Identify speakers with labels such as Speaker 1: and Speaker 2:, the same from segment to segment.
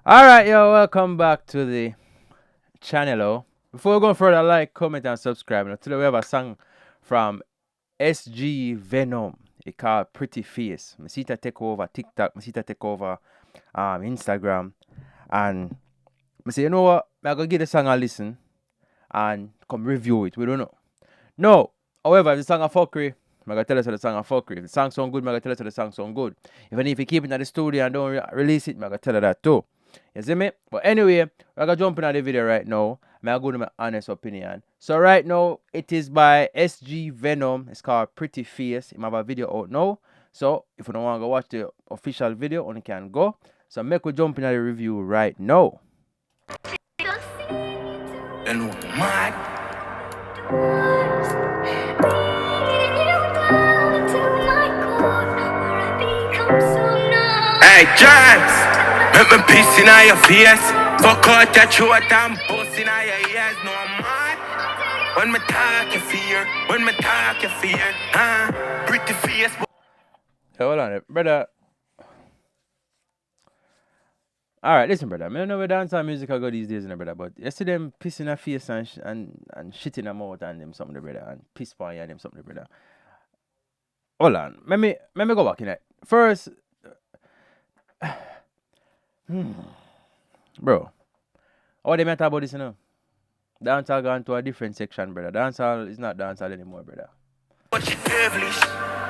Speaker 1: All right, yo, welcome back to the channel. Before we go further, like, comment, and subscribe. Now, today we have a song from Sgee Vehnom. It called Pretty Face. I see it take over TikTok. I see it take over Instagram. And I say, you know what? I'm going to give the song a listen and come review it. We don't know. No. However, if the song a fuckery, I'm going to tell us the song a fuckery. If the song sound good, I'm going to tell us the song sound good. Even if you keep it in the studio and don't release it, I'm going to tell her that too. You see me? But anyway, we're going to jump into the video right now. I'm going to go to my honest opinion. So right now, it is by Sgee Vehnom. It's called Pretty Face. I have a video out now. So if you don't want to go watch the official video, only can go. So make we jump into the review right now. And mad. Hey, Jans, make me piss in your face. Fuck out your throat and bust in your ears. No, I'm mad. When me talk, you fear. When me talk, you fear. Pretty face. Hey, hold on, brother. Alright, listen, brother. I don't know where dancehall music I go these days, brother. But you see them piss in their face and shit in their mouth and them something, brother. And piss on you and them something, brother. Hold on. Let me go back in it. First, bro. What they matter about this, you know? Dancehall gone to a different section, brother. Dancehall is not dancehall anymore, brother. But she devilish.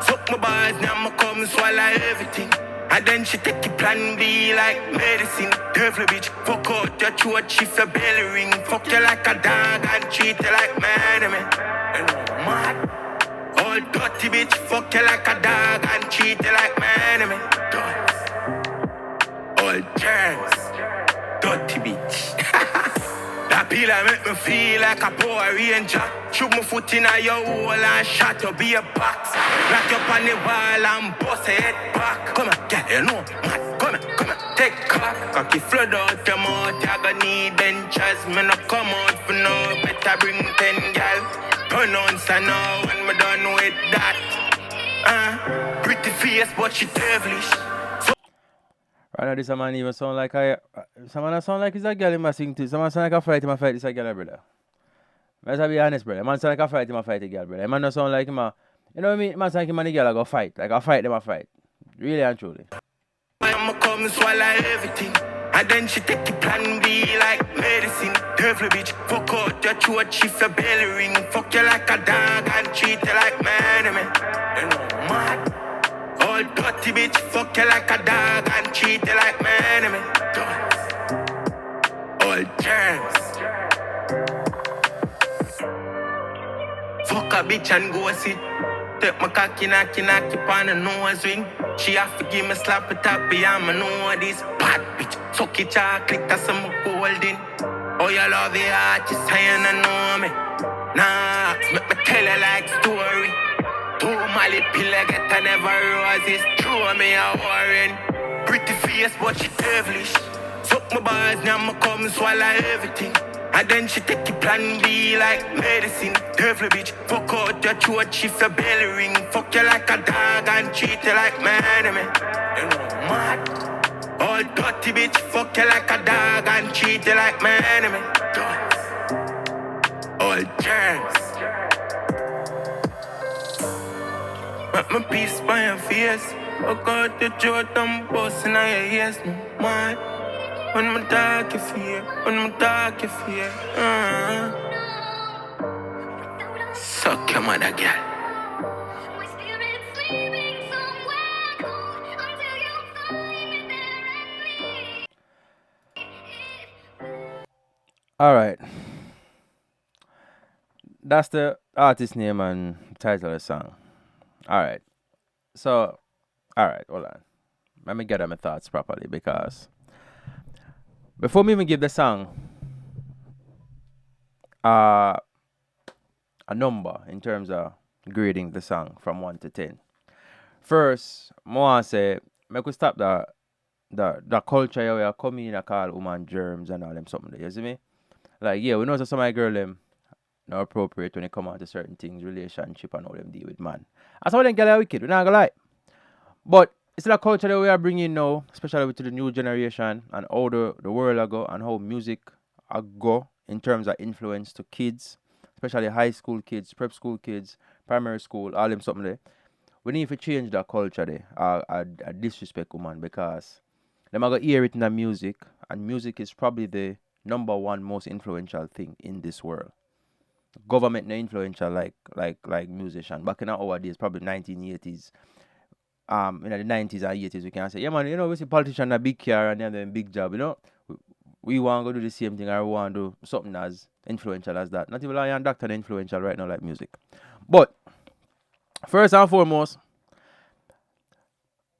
Speaker 1: Fuck my bars, now I'ma come and swallow everything. And then she take your plan B like medicine. Devil bitch, fuck out your throat, she feel belly ring. Fuck you like a dog and treat you like man. And I'm mad. All dirty bitch, fuck you like a dog and treat you like man. All germs, dirty bitch. That pillar make me feel like a Power Ranger. Shoot my foot in your hole and shot you be a box. Lock you up on the wall and bust your head back. Come on, get you know, man. Come on, take cock. Cocky flood out your mouth, you gonna need dentures. Me no come out for no, better bring 10 gal. Pronounce I know when me done with that. Pretty face, but she devilish. Right now, this man even sound like someone sound like he's a girl in my sing too. Someone sound like a fight him a fight this a girl, brother. Let's be honest, brother. Man sound like a fight him a fight a girl, brother. Man not sound like him a, you know what I mean? Man sound like him and the girl a go fight. Like a fight them a fight. Really and truly. I'ma come and swallow everything. And then she take your plan B like medicine. Devil bitch, fuck out your throat, she feel belly ring. Fuck you like a dog and treat you like man. And I'm mad. All dirty bitch, fuck you like a dog and treat you like man. All germs. Fuck a bitch and go sit. Take my cocky, knocky on the nose ring. She have to give me slap it up, and I know this bad bitch. Suck it chocolate, cause I'm golden. Oh, you love the artist, and I know me. Nah, make me tell you like story. Two Mali pillar get I never roses. Throw me a warren. Pretty face, but she devilish. Suck my bars, now I'ma come and swallow everything. And then she take your plan B like medicine. Devil bitch, fuck out your throat, she feel belly ring. Fuck you like a dog and treat you like man. And I'm mad. All dirty bitch, fuck you like a dog and treat you like man. All germs. Make me piece by your face. Fuck out your throat and bust in your ears. Mad. When my dog you fear, when my dog you fear. Suck your mother, girl. Alright. That's the artist name and title of the song. Alright. So, alright, hold on. Let me gather my thoughts properly because before me even give the song a number in terms of grading the song from 1 to 10. First, I want to say, make we stop the culture where you come in and call woman germs and all them something. You see me? Like, yeah, we know that some of my girl them not appropriate when they come on to certain things, relationship and how them deal with man. And some of them girls are wicked, we're not gonna lie. But
Speaker 2: it's a culture that we are bringing now, especially to the new generation and how the world ago and how music go in terms of influence to kids, especially high school kids, prep school kids, primary school, all them something there. We need to change that culture there. Disrespect woman because them are gonna hear it in the music, and music is probably the number one most influential thing in this world. Government no influential like musician. Back in our days, probably 1980s, in the 90s and 80s, we can say, yeah, man, we see politicians a big car and they're doing big job, We want to do the same thing or we want to do something as influential as that. Not even like a doctor influential right now like music. But first and foremost,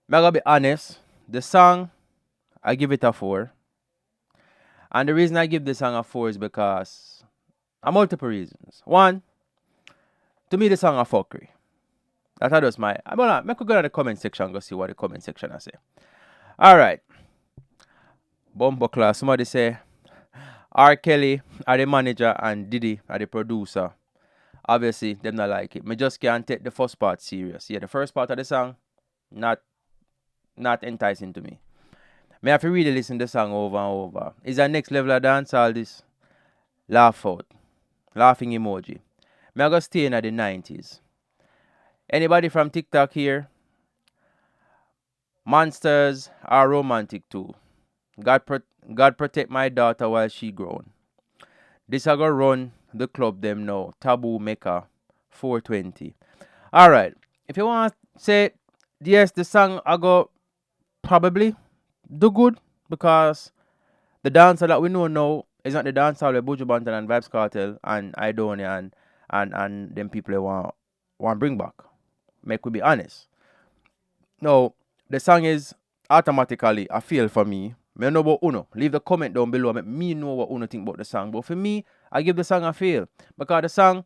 Speaker 2: I gotta be honest, the song, I give it a 4. And the reason I give the song a 4 is because multiple reasons. One, to me the song a fuckery. That's just my. I'm gonna go to the comment section and go see what the comment section I say. Alright. Bumper class. Somebody say R. Kelly are the manager and Diddy are the producer. Obviously, them not like it. Me just can't take the first part serious. Yeah, the first part of the song, not enticing to me. Me have to really listen to the song over and over. Is that next level of dance all this? Laugh out. Laughing emoji. Me I go stay in the 90s. Anybody from TikTok here? Monsters are romantic too. God protect my daughter while she grown. This I go run the club them now. Taboo Mecca 420. Alright. If you want to say yes, the song I go probably do good because the dancer that we know now is not the dancer with Buju Banton and Vibes Cartel and Idonia and them people they want bring back. Make we be honest. No, the song is automatically a feel for me. Me know about Uno. Leave the comment down below. Make me know what Uno think about the song. But for me, I give the song a feel because the song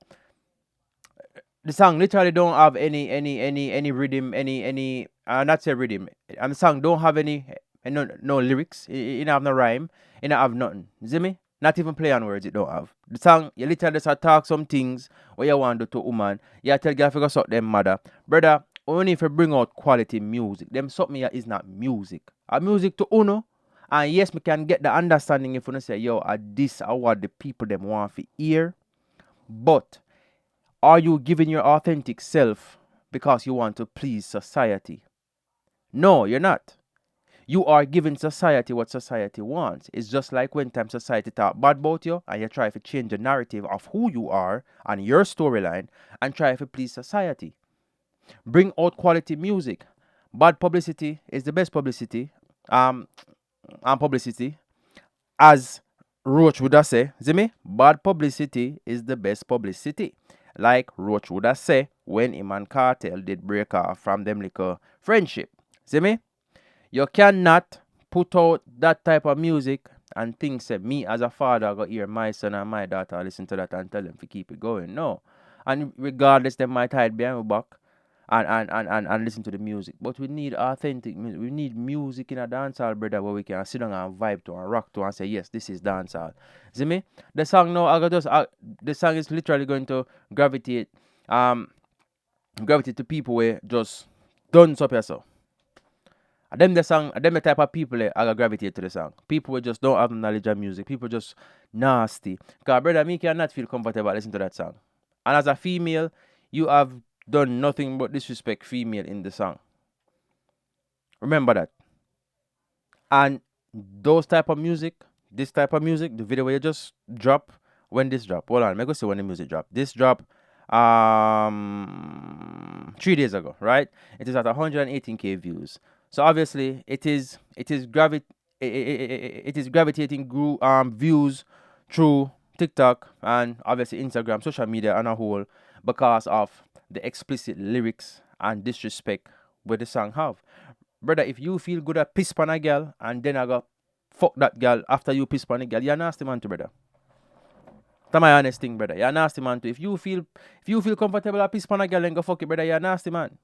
Speaker 2: literally don't have any rhythm, any not say rhythm. And the song don't have any no lyrics. It don't have no rhyme. It don't have nothing. You see me? Not even play on words it don't have. The song, you literally just talk some things what you want to do to woman. You tell girl figure suck them mother. Brother, only if you bring out quality music. Them something here is not music. A music to Uno. And yes, we can get the understanding if you say, yo, this are what the people them want to hear. But are you giving your authentic self because you want to please society? No, you're not. You are giving society what society wants. It's just like when time society talk bad about you and you try to change the narrative of who you are and your storyline and try to please society. Bring out quality music. Bad publicity is the best publicity. And publicity, as Roach would have say, see me? Bad publicity is the best publicity. Like Roach would have say when Iman Cartel did break off from them little friendship. See me? You cannot put out that type of music and think say me as a father go hear my son and my daughter listen to that and tell them to keep it going. No. And regardless they might hide behind my back and listen to the music. But we need authentic music. We need music in a dancehall, brother, where we can sit down and vibe to and rock to and say, yes, this is dancehall. See me? The song now, the song is literally going to gravitate to people where just done up yourself. And them the type of people I got gravitate to the song. People who just don't have knowledge of music. People just nasty. Because brother, me cannot feel comfortable listening to that song. And as a female, you have done nothing but disrespect female in the song. Remember that. And those type of music, this type of music, the video where you just drop, when this drop. Hold on, let me go see when the music drop. This drop 3 days ago, right? It is at 118k views. So obviously it is gravitating views through TikTok and obviously Instagram, social media on a whole because of the explicit lyrics and disrespect where the song have. Brother, if you feel good at piss pan a girl and then I go fuck that girl after you piss pan a girl, you're nasty man too, brother. That's my honest thing, brother. You're nasty man too. If you feel comfortable at piss pan a girl and go fuck it, brother, you're nasty man.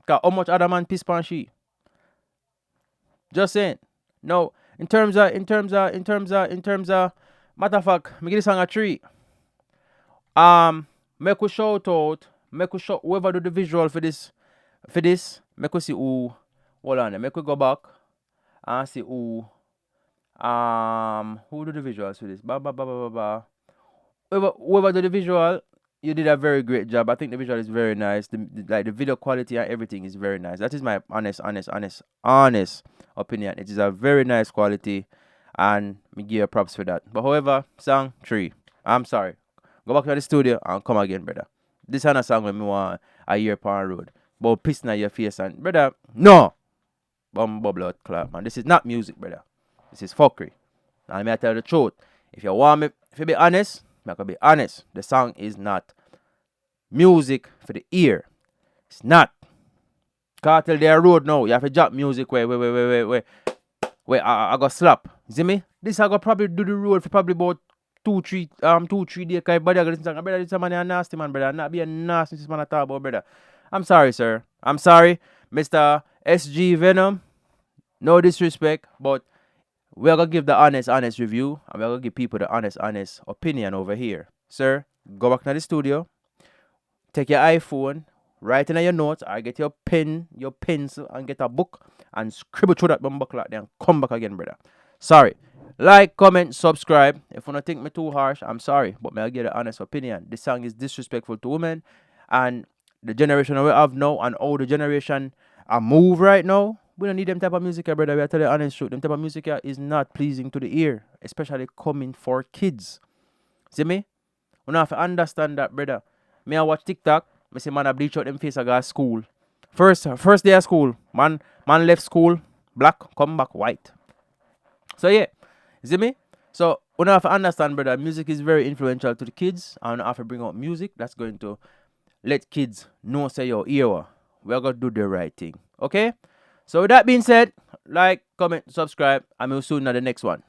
Speaker 2: Cause how much other man piss pan she? Just saying. No, in terms of matter of fact, me give this song a 3. Make we shout out, make we shout whoever do the visual for this, make we see Hold on, make we go back and see who do the visuals for this. Ba ba ba ba ba ba. Whoever do the visual, you did a very great job. I think the visual is very nice. Like the video quality and everything is very nice. That is my honest opinion. It is a very nice quality, and me give you props for that. But however, song 3. I'm sorry. Go back to the studio and come again, brother. This is a song when me want a year pound road. But piss in your face and brother, no. Blood clap, man. This is not music, brother. This is fuckery. And me I tell you the truth. If you want me, if you be honest, I can be honest. The song is not music for the ear. It's not. Cartel their road now. You have to drop music where I got slap. See me? This I got probably do the road for probably about 2-3 days. Cause body I got listen to brother, this man a nasty man, brother. Not be a nasty this man I talk about, brother. I'm sorry, sir. I'm sorry, Mr. Sgee Vehnom. No disrespect, but we're gonna give the honest review, and we're gonna give people the honest opinion over here. Sir, go back to the studio, take your iPhone, write in your notes, or get your pen, your pencil, and get a book and scribble through that bumbuck like then come back again, brother. Sorry. Like, comment, subscribe. If you don't think me too harsh, I'm sorry, but may I get an honest opinion. This song is disrespectful to women, and the generation we have now, and all the generation are move right now. We don't need them type of music, brother. We are telling the honest truth. Them type of music is not pleasing to the ear, especially coming for kids. See me? We have to understand that, brother. Me I watch TikTok. Me see man a bleach out them face. I go to school. First day of school, man left school black, come back white. So yeah, see me? So we have to understand, brother. Music is very influential to the kids, and we have to bring out music that's going to let kids know say yo, here we're gonna do the right thing. Okay? So with that being said, like, comment, subscribe, and we'll see you in the next one.